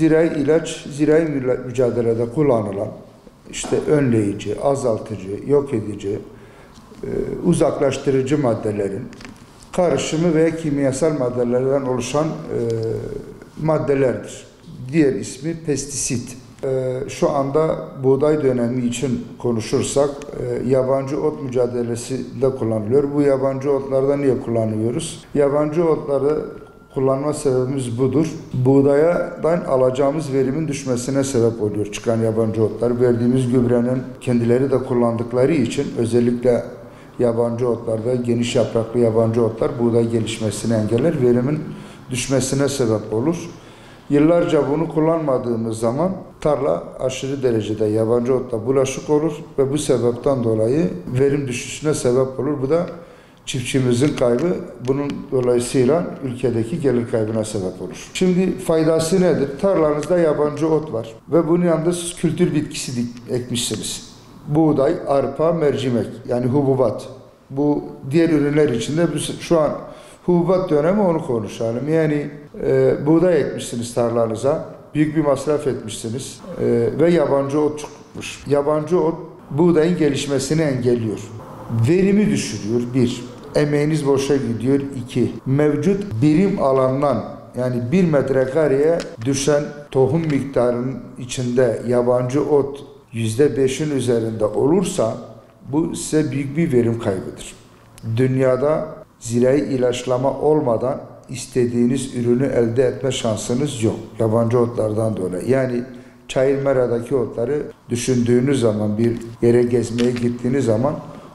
Zirai ilaç, zirai mücadelede kullanılan işte önleyici, azaltıcı, yok edici, uzaklaştırıcı maddelerin karışımı ve kimyasal maddelerden oluşan maddelerdir. Diğer ismi pestisit. Şu anda buğday dönemi için konuşursak yabancı ot mücadelesi de kullanılıyor. Bu yabancı otlarda niye kullanıyoruz? Yabancı otları kullanma sebebimiz budur. Buğdaydan alacağımız verimin düşmesine sebep oluyor çıkan yabancı otlar. Verdiğimiz gübrenin kendileri de kullandıkları için özellikle yabancı otlarda, geniş yapraklı yabancı otlar buğday gelişmesini engeller, verimin düşmesine sebep olur. Yıllarca bunu kullanmadığımız zaman tarla aşırı derecede yabancı otla bulaşık olur ve bu sebepten dolayı verim düşüşüne sebep olur. Bu da çiftçimizin kaybı, bunun dolayısıyla ülkedeki gelir kaybına sebep olur. Şimdi faydası nedir? Tarlanızda yabancı ot var ve bunun yanında siz kültür bitkisi ekmişsiniz. Buğday, arpa, mercimek, yani hububat. Bu diğer ürünler içinde şu an hububat dönemi, onu konuşalım. Yani buğday ekmişsiniz tarlanıza, büyük bir masraf etmişsiniz ve yabancı ot çıkmış. Yabancı ot buğdayın gelişmesini engelliyor. Verimi düşürüyor, bir. Emeğiniz boşa gidiyor, iki. Mevcut birim alandan, yani 1 metrekareye düşen tohum miktarının içinde yabancı ot %5'in üzerinde olursa bu size büyük bir verim kaybıdır. Dünyada zirai ilaçlama olmadan istediğiniz ürünü elde etme şansınız yok. Yabancı otlardan dolayı. Yani çayır meradaki otları düşündüğünüz zaman, bir yere gezmeye gittiğiniz zaman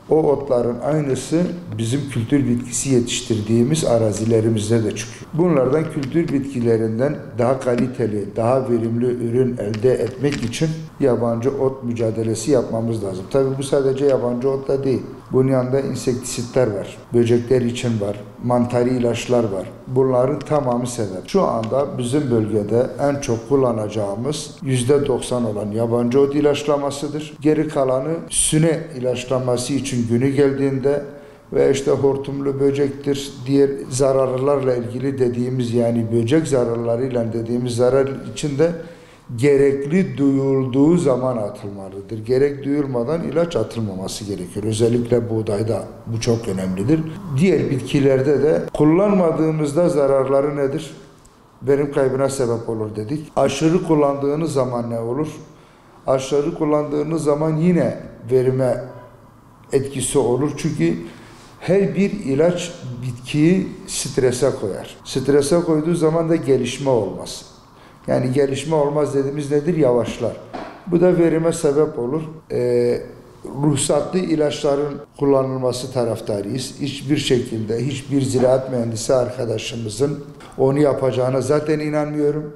o otların aynısı bizim kültür bitkisi yetiştirdiğimiz arazilerimizde de çıkıyor. Bunlardan kültür bitkilerinden daha kaliteli, daha verimli ürün elde etmek için yabancı ot mücadelesi yapmamız lazım. Tabii bu sadece yabancı otla değil. Bunun yanında insektisitler var, böcekler için var, mantari ilaçlar var. Bunların tamamı sebep. Şu anda bizim bölgede en çok kullanacağımız %90 olan yabancı ot ilaçlamasıdır. Geri kalanı süne ilaçlaması için günü geldiğinde ve işte hortumlu böcektir, diğer zararlarla ilgili dediğimiz, yani böcek zararlarıyla dediğimiz zarar için de gerekli duyulduğu zaman atılmalıdır. Gerek duyulmadan ilaç atılmaması gerekiyor. Özellikle buğdayda bu çok önemlidir. Diğer bitkilerde de kullanmadığımızda zararları nedir? Verim kaybına sebep olur dedik. Aşırı kullandığınız zaman ne olur? Aşırı kullandığınız zaman yine verime etkisi olur. Çünkü her bir ilaç bitkiyi strese koyar. Strese koyduğu zaman da gelişme olmaz. Yani gelişme olmaz dediğimiz nedir? Yavaşlar. Bu da verime sebep olur. Ruhsatlı ilaçların kullanılması taraftarıyız. Hiçbir şekilde hiçbir ziraat mühendisi arkadaşımızın onu yapacağına zaten inanmıyorum.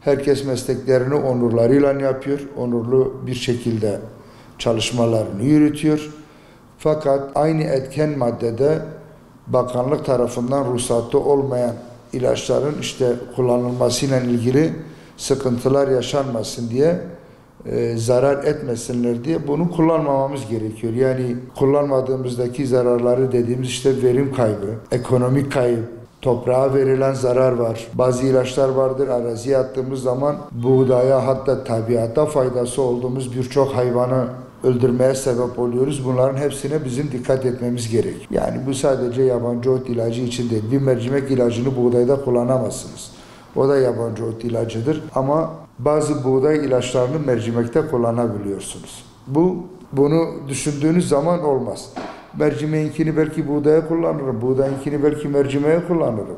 Herkes mesleklerini onurlarıyla yapıyor. Onurlu bir şekilde çalışmalarını yürütüyor. Fakat aynı etken maddede bakanlık tarafından ruhsatlı olmayan ilaçların işte kullanılmasıyla ilgili sıkıntılar yaşanmasın diye, zarar etmesinler diye bunu kullanmamamız gerekiyor. Yani kullanmadığımızdaki zararları dediğimiz işte verim kaybı, ekonomik kayıp, toprağa verilen zarar var. Bazı ilaçlar vardır, araziye attığımız zaman buğdaya, hatta tabiata faydası olduğumuz birçok hayvanı öldürmeye sebep oluyoruz. Bunların hepsine bizim dikkat etmemiz gerek. Yani bu sadece yabancı ot ilacı için değil. Bir mercimek ilacını buğdayda kullanamazsınız. O da yabancı ot ilacıdır. Ama bazı buğday ilaçlarını mercimekte kullanabiliyorsunuz. Bunu düşündüğünüz zaman olmaz. Mercimeğinkini belki buğdaya kullanırım. Buğdayınkini belki mercimeğe kullanırım.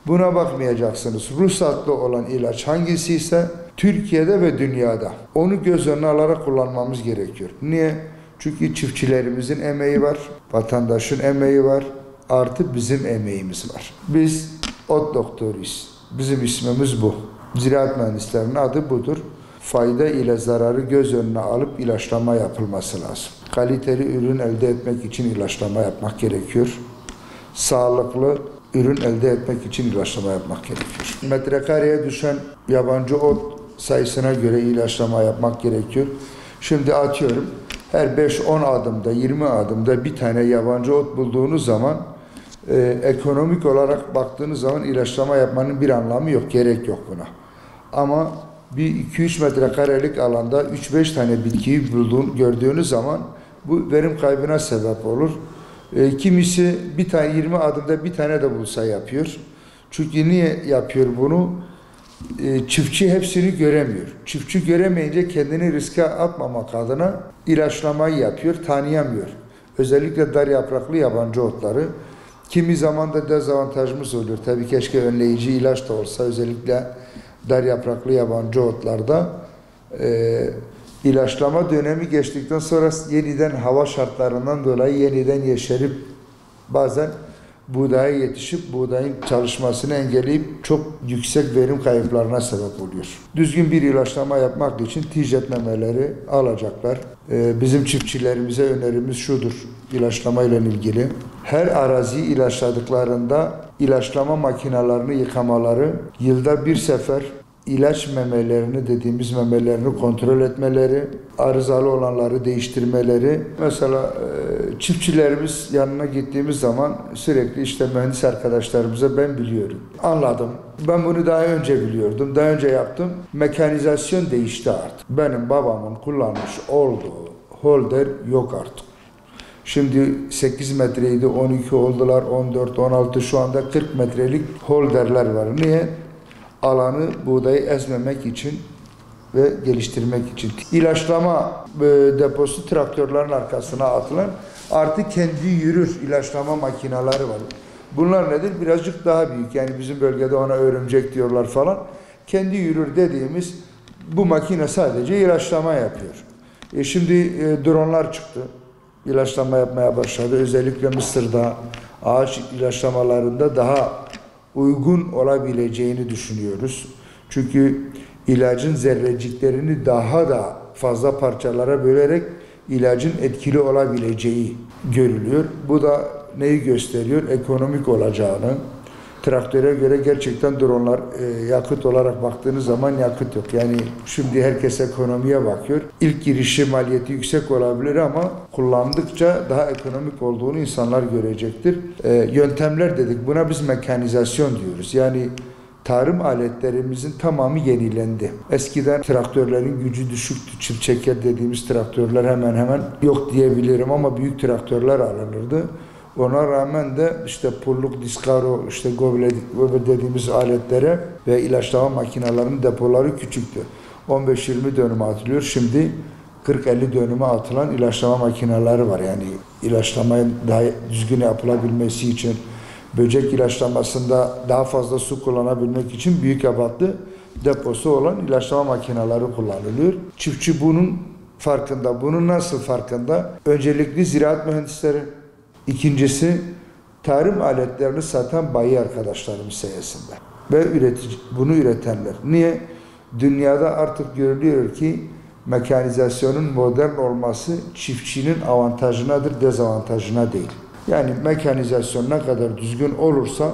Buna bakmayacaksınız. Ruhsatlı olan ilaç hangisi ise Türkiye'de ve dünyada onu göz önüne alarak kullanmamız gerekiyor. Niye? Çünkü çiftçilerimizin emeği var, vatandaşın emeği var, artı bizim emeğimiz var. Biz ot doktoruyuz. Bizim ismimiz bu. Ziraat mühendislerinin adı budur. Fayda ile zararı göz önüne alıp ilaçlama yapılması lazım. Kaliteli ürün elde etmek için ilaçlama yapmak gerekiyor. Sağlıklı ürün elde etmek için ilaçlama yapmak gerekiyor. Metrekareye düşen yabancı ot sayısına göre ilaçlama yapmak gerekiyor. Şimdi atıyorum, her 5-10 adımda, 20 adımda bir tane yabancı ot bulduğunuz zaman ekonomik olarak baktığınız zaman ilaçlama yapmanın bir anlamı yok, gerek yok buna. Ama bir 2-3 metrekarelik alanda 3-5 tane bitkiyi gördüğünüz zaman bu verim kaybına sebep olur. Kimisi bir tane 20 adımda bir tane de bulsa yapıyor. Çünkü niye yapıyor bunu? Çiftçi hepsini göremiyor. Çiftçi göremeyince kendini riske atmamak adına ilaçlamayı yapıyor, tanıyamıyor. Özellikle dar yapraklı yabancı otları. Kimi zaman da dezavantajımız oluyor. Tabii keşke önleyici ilaç da olsa, özellikle dar yapraklı yabancı otlarda. İlaçlama dönemi geçtikten sonra yeniden hava şartlarından dolayı yeniden yeşerip bazen buğdaya yetişip buğdayın çalışmasını engelleyip çok yüksek verim kayıplarına sebep oluyor. Düzgün bir ilaçlama yapmak için TİJET memeleri alacaklar. Bizim çiftçilerimize önerimiz şudur ilaçlama ile ilgili. Her araziyi ilaçladıklarında ilaçlama makinelerini yıkamaları, yılda bir sefer ilaç memelerini dediğimiz memelerini kontrol etmeleri, arızalı olanları değiştirmeleri. Mesela çiftçilerimiz yanına gittiğimiz zaman sürekli işte mühendis arkadaşlarımıza ben biliyorum. Anladım. Ben bunu daha önce biliyordum. Daha önce yaptım. Mekanizasyon değişti artık. Benim babamın kullanmış olduğu holder yok artık. Şimdi 8 metreydi, 12 oldular, 14, 16, şu anda 40 metrelik holderler var. Niye? Alanı buğdayı ezmemek için ve geliştirmek için. İlaçlama deposu traktörlerin arkasına atılan artık kendi yürür ilaçlama makineleri var. Bunlar nedir? Birazcık daha büyük. Yani bizim bölgede ona örümcek diyorlar falan. Kendi yürür dediğimiz bu makine sadece ilaçlama yapıyor. Şimdi dronlar çıktı. İlaçlama yapmaya başladı. Özellikle Mısır'da ağaç ilaçlamalarında daha uygun olabileceğini düşünüyoruz. Çünkü ilacın zerreciklerini daha da fazla parçalara bölerek ilacın etkili olabileceği görülüyor. Bu da neyi gösteriyor? Ekonomik olacağını. Traktöre göre gerçekten dronlar yakıt olarak baktığınız zaman yakıt yok. Yani şimdi herkes ekonomiye bakıyor. İlk girişi maliyeti yüksek olabilir ama kullandıkça daha ekonomik olduğunu insanlar görecektir. Yöntemler dedik. Buna biz mekanizasyon diyoruz. Yani tarım aletlerimizin tamamı yenilendi. Eskiden traktörlerin gücü düşüktü. Çift çeker dediğimiz traktörler hemen hemen yok diyebilirim ama büyük traktörler alınırdı. Ona rağmen de işte pulluk, diskaro, işte goble dediğimiz aletlere ve ilaçlama makinelerinin depoları küçüktü. 15-20 dönüme atılıyor. Şimdi 40-50 dönüme atılan ilaçlama makineleri var. Yani ilaçlamanın daha düzgün yapılabilmesi için, böcek ilaçlamasında daha fazla su kullanabilmek için büyük ebatlı deposu olan ilaçlama makineleri kullanılıyor. Çiftçi bunun farkında. Bunun nasıl farkında? Öncelikle ziraat mühendisleri, İkincisi tarım aletlerini satan bayi arkadaşlarımız sayesinde ve bunu üretenler. Niye? Dünyada artık görülüyor ki mekanizasyonun modern olması çiftçinin avantajınadır, dezavantajına değil. Yani mekanizasyon ne kadar düzgün olursa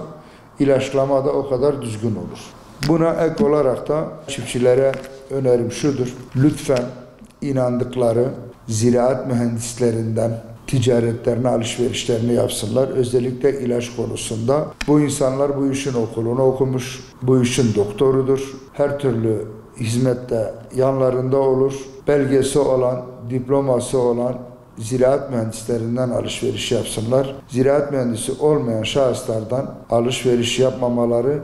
ilaçlama da o kadar düzgün olur. Buna ek olarak da çiftçilere önerim şudur. Lütfen inandıkları ziraat mühendislerinden ticaretlerini, alışverişlerini yapsınlar. Özellikle ilaç konusunda. Bu insanlar bu işin okulunu okumuş, bu işin doktorudur. Her türlü hizmette yanlarında olur. Belgesi olan, diploması olan ziraat mühendislerinden alışveriş yapsınlar. Ziraat mühendisi olmayan şahıslardan alışveriş yapmamaları.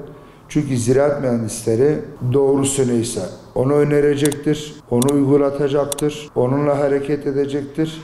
Çünkü ziraat mühendisleri doğrusu neyse onu önerecektir, onu uygulatacaktır, onunla hareket edecektir.